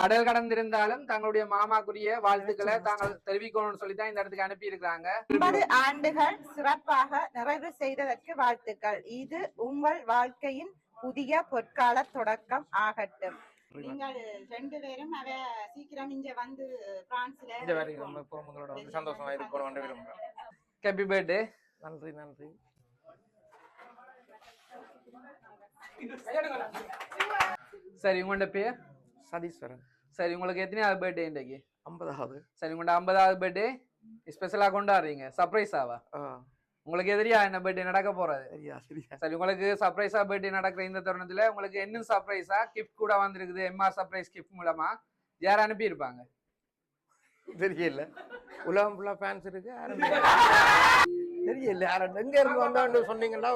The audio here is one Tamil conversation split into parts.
கடல் கடந்திருந்தாலும் தங்களுடைய மாமாக்குரிய வாழ்த்துக்களை தாங்கள் தெரிவிக்கணும்னு சொல்லிதான் இந்த இடத்துக்கு அனுப்பி இருக்காங்க. 50 ஆண்டுகள் சிறப்பாக நிறைவு செய்ததற்கு வாழ்த்துக்கள். இது உங்கள் வாழ்க்கையின் புதிய பொற்கால தொடக்கம் ஆகட்டும். நீங்கள் 2 பேரும் அவ சீக்கிரம் இங்க வந்து பிரான்ஸ்ல சந்தோஷமா இருக்கணும் விரும்புறேன். Happy birthday. நன்றி நன்றி. சரி, உங்களோட பேர்? சதீஸ்வரன். சரி, உங்களுக்கு எத்தனையாவது பர்த்டே இன்றைக்கு? 50வது. சரி, உங்களோட 50வது பர்த்டே ஸ்பெஷலா கொண்டாடுறீங்க, சர்ப்ரைஸாவா? உங்களுக்கு எதிரியா என்ன பர்த்டே நடக்க போறது? சரி, உங்களுக்கு சர்ப்ரைஸா பர்த்டே நடக்கிற இந்த தருணத்துல உங்களுக்கு என்ன சர்ப்ரைஸா கிஃப்ட் கூட வந்திருக்குது. எம்ஆர் சர்ப்ரைஸ் கிஃப்ட் மூலமா யார் அனுப்பி இருப்பாங்க? தெரியல. உலகம் ஃபுல்லா ஃபேன்ஸ் இருக்கு. தெரியல எங்க இருந்து வந்தான்னு சொன்னீங்கன்னா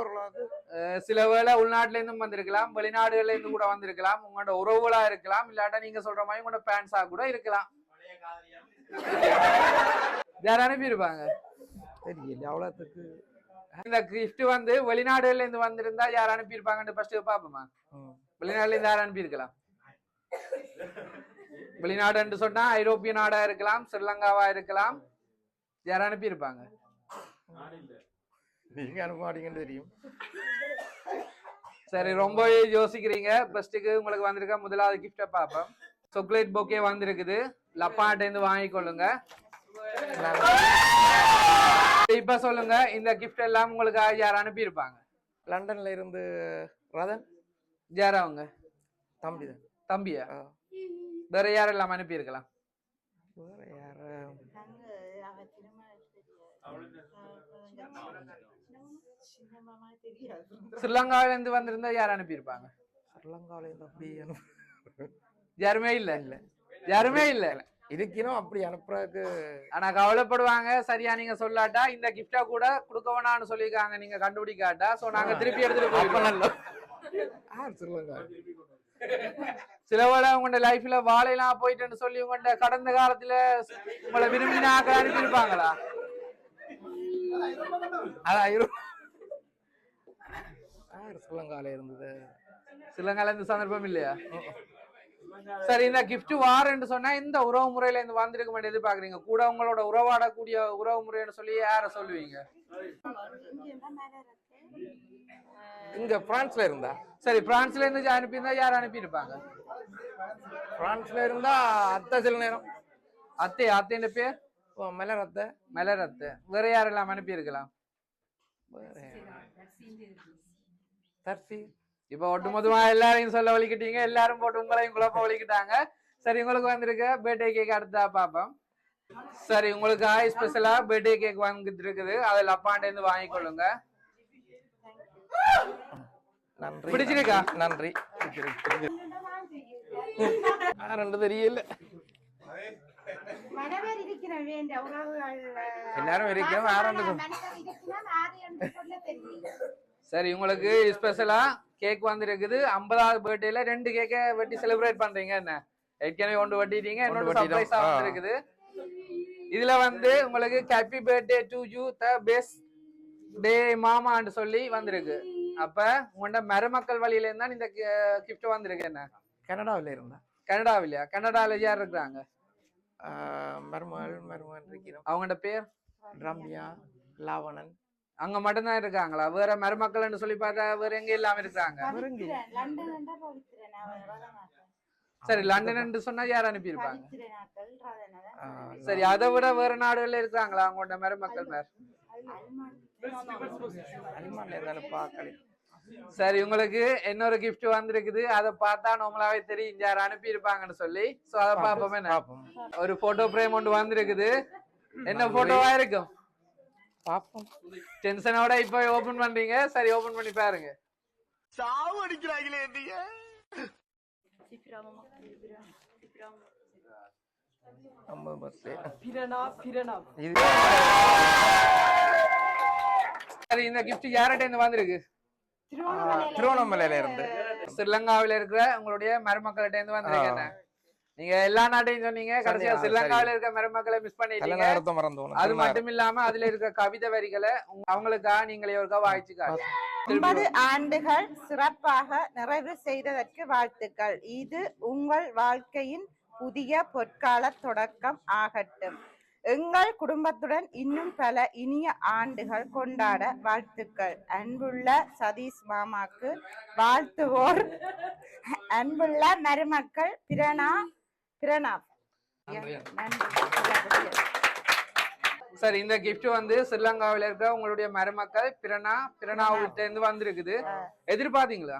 சில வேளை உள்நாட்டுல இருந்தும் வந்திருக்கலாம், வெளிநாடுகள்ல இருந்து கூட வந்திருக்கலாம், உங்களோட உறவுகளா இருக்கலாம், இல்லாட்டா நீங்க சொல்ற மாதிரி உங்களோட ஃபேன்ஸா கூட இருக்கலாம். யார் அனுப்பி இருப்பாங்க? தெரியல அவ்வளவுக்கு. இந்த கிஃப்ட் வந்து வெளிநாடுகள்ல இருந்து வந்திருந்தா யார் அனுப்பி இருப்பாங்கன்னு ஃபர்ஸ்ட் பாப்போமா? வெளிநாடுல இருந்து யார் அனுப்பி இருக்கலாம்? வெளிநாடு சொன்னா ஐரோப்பிய நாடா இருக்கலாம், ஸ்ரீலங்காவா இருக்கலாம். யார் அனுப்பி இருப்பாங்க? நீங்க அனுப்ப மாட்டீங்கன்னு தெரியும். சரி, ரொம்பவே யோசிக்கிறீங்க. ஃபர்ஸ்ட்டுக்கு உங்களுக்கு வந்திருக்க முதலாவது கிஃப்ட பாப்போம். சாக்லேட் பொக்கே வந்திருக்குது, லப்பாட்ட இருந்து வாங்கிக்கொள்ளுங்க. இப்ப சொல்லுங்க, இந்த கிஃப்ட் எல்லாம் உங்களுக்கு யார் அனுப்பி இருப்பாங்க? லண்டன்ல இருந்து ரதன். யார் அவங்க? தம்பிதான். தம்பியா? வேற யாரெல்லாம் அனுப்பி இருக்கலாம்? வேற யார? ஸ்ரீலங்காவில இருந்து வந்திருந்தா யார் அனுப்பி இருப்பாங்க? ஸ்ரீலங்காவில இருந்து யாருமே இல்ல. யாருமே இல்ல இருக்கணும் அப்படி அனுப்புறதுக்கு. ஆனா கவலைப்படுவாங்க. சரியா நீங்க சொல்லாட்டா இந்த கிஃப்டா கூட கொடுக்க வேணாம்னு சொல்லிருக்காங்க, நீங்க கண்டுபிடிக்காட்டா. சோ நாங்க திருப்பி எடுத்துட்டு போயிடலாம். சில வேளை உங்களோட லைஃப்ல வாழைலாம் போயிட்டுன்னு சொல்லி உங்கள்ட கடந்த காலத்துல உங்களை விரும்பினாக்க அனுப்பி இருப்பாங்களா? ஸ்ரீலங்கால இருந்தது. ஸ்ரீலங்கால இருந்து சந்தர்ப்பம் இல்லையா? சரி, இந்த கிஃப்ட் வாரன்னு சொன்னா இந்த உறவு முறையில இருந்து வந்திருக்க மாட்டேன் எதிர்பார்க்குறீங்க. கூட உங்களோட உறவாடக்கூடிய உறவு முறைன்னு சொல்லி யார சொல்லுவீங்க? இங்க பிரான்ஸ்ல இருந்தா. சரி, பிரான்ஸ்ல இருந்து அனுப்பி இருந்தா யார் அனுப்பி இருப்பாங்க? பிரான்ஸ்ல இருந்தா அத்தை. சில நேரம் அத்தைன்ற பேர் மலரத்தை. மலரத்தை. வேற யாரெல்லாம் அனுப்பி இருக்கலாம்? தர்சி. இப்ப ஒட்டுமொத்தமா எல்லாரையும் சொல்ல வலிக்கிட்டீங்க, எல்லாரும் போட்டு உங்களையும் குழப்ப வலிக்கிட்டாங்க. சரி, உங்களுக்கு வந்திருக்க பர்த்டே கேக் அடுத்தா பாப்போம். சரி, உங்களுக்கு ஸ்பெஷலா பர்த்டே கேக் வாங்கிட்டு இருக்குது, அதில் அப்பாண்ட இருந்து வாங்கிக்கொள்ளுங்க. நன்றி. பிடிச்சிருக்கா? நன்றி. ரெண்டு தெரியல. எல்லாரும் இருக்கோம். சரி, உங்களுக்கு ஸ்பெஷலா கேக் வந்திருக்குது. 50வது பர்த்டேல 2 கேக்க வெட்டி செலிப்ரேட் பண்றீங்க. என்ன ஏற்கனவே ஒன்று வெட்டிட்டீங்க, இன்னொரு சர்ப்ரைஸா வந்திருக்குது. இதுல வந்து உங்களுக்கு happy birthday to you the best day மாமான்னு சொல்லி வந்திருக்கு. அப்ப உங்களோட மருமக்கள் வழியில இருந்தா இந்த கிஃப்ட் வந்திருக்கு. என்ன கனடாவில இருந்தா? கனடாவிலையா? கனடால யார் இருக்கிறாங்க? மருமகள் இருக்கிறோம். அவங்களோட பேர்? ரம்யா, லாவணன். அங்க மட்டும்தான் இருக்காங்களா? வேற மருமக்கள்னு சொல்லி பார்த்தா வேற எங்க இல்லாம இருக்காங்க? சரி, லண்டன் சொன்னா யார் அனுப்பி இருப்பாங்க? சரி, அதை விட வேற நாடுகள்ல இருக்காங்களா அவங்களோட மருமக்கள்? சரி, உங்களுக்கு இன்னொரு கிஃப்ட் வந்திருக்குது. அதை பார்த்தா நம்மளாவே தெரியும் யார் அனுப்பி இருப்பாங்கன்னு சொல்லி. சோ அதை பாப்போமே. ஒரு போட்டோ பிரேம் ஒன்று வந்திருக்குது. என்ன போட்டோவா இருக்கும் பாப்போம். டென்ஷனோட இப்ப ஓபன் பண்றீங்க. சரி, ஓபன் பண்ணி பாருங்க. சாவு அடிக்கிறாங்களே. சரி, இந்த கிஃப்ட் யார்கிட்ட இருந்து வந்திருக்கு? திருவண்ணாமலையில இருந்து. ஸ்ரீலங்காவில இருக்கிற உங்களுடைய மருமக்கள்கிட்ட இருந்து வந்திருக்கேன். நீங்க எல்லா நாட்டையும் சொன்னீங்க, கடைசியா ஸ்ரீலங்காவில இருக்க மருமக்களை மிஸ் பண்ணிட்டீங்க. அது மட்டும் இல்லாம அதுல இருக்க கவிதை வரிகளை அவங்களுக்காக நீங்களே ஒருக்கா வாய்ச்சிக்காங்க. 50 ஆண்டுகள் சிறப்பாக நிறைவு செய்ததற்கு வாழ்த்துக்கள். இது உங்கள் வாழ்க்கையின் புதிய பொற்கால தொடக்கம் ஆகட்டும். எங்கள் குடும்பத்துடன் இன்னும் பல இனிய ஆண்டுகள் கொண்டாட வாழ்த்துக்கள். அன்புள்ள சதீஷ் மாமாக்கு வாழ்த்துவோர் அன்புள்ள மருமக்கள் பிரணாப். நன்றி. சரி, இந்த கிஃப்ட் வந்து ஸ்ரீலங்காவில இருக்க உங்களுடைய மருமக்கள் பிரணாவிட்ட இருந்து வந்திருக்குது. எதிர்பார்த்தீங்களா?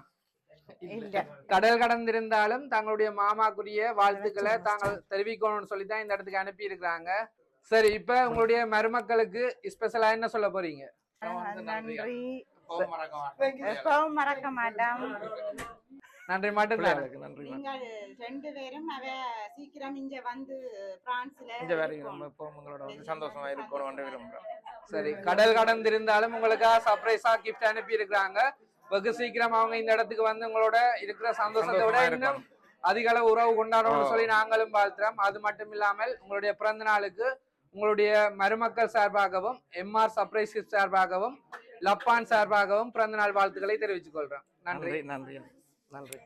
கடல் கடந்திருந்தாலும் தங்களுடைய மாமாக்குரிய வாழ்த்துக்களை தாங்கள் தெரிவிக்கணும்னு சொல்லிதான் இந்த இடத்துக்கு அனுப்பி இருக்கிறாங்க. சரி, இப்ப உங்களுடைய மருமக்களுக்கு ஸ்பெஷலா என்ன சொல்ல போறீங்க? நன்றி. எப்பவும் மறக்க மாட்டோம். நன்றி மட்டும் தான். நீங்கள் 2 பேரும் அவ சீக்கிரம் இங்க வந்து பிரான்ஸ்ல சந்தோஷமா இருக்கணும் விரும்புறோம். சரி, கடல் கடந்திருந்தாலும் உங்களுக்காக சர்ப்ரைஸா கிஃப்ட் அனுப்பி இருக்கிறாங்க. வெகு சீக்கிரம் அவங்க இந்த இடத்துக்கு வந்து உங்களோட இருக்கிற சந்தோஷத்தை விட இன்னும் அதிக அளவு உறவு கொண்டாடணும்னு சொல்லி நாங்களும் வாழ்த்துறோம். அது மட்டும் இல்லாமல் உங்களுடைய பிறந்த நாளுக்கு உங்களுடைய மருமக்கள் சார்பாகவும் எம்ஆர் சர்ப்ரைஸ் சார்பாகவும் லப்பான் சார்பாகவும் பிறந்த நாள் வாழ்த்துக்களை தெரிவித்துக் கொள்றோம். நன்றி. நன்றி. நன்றி.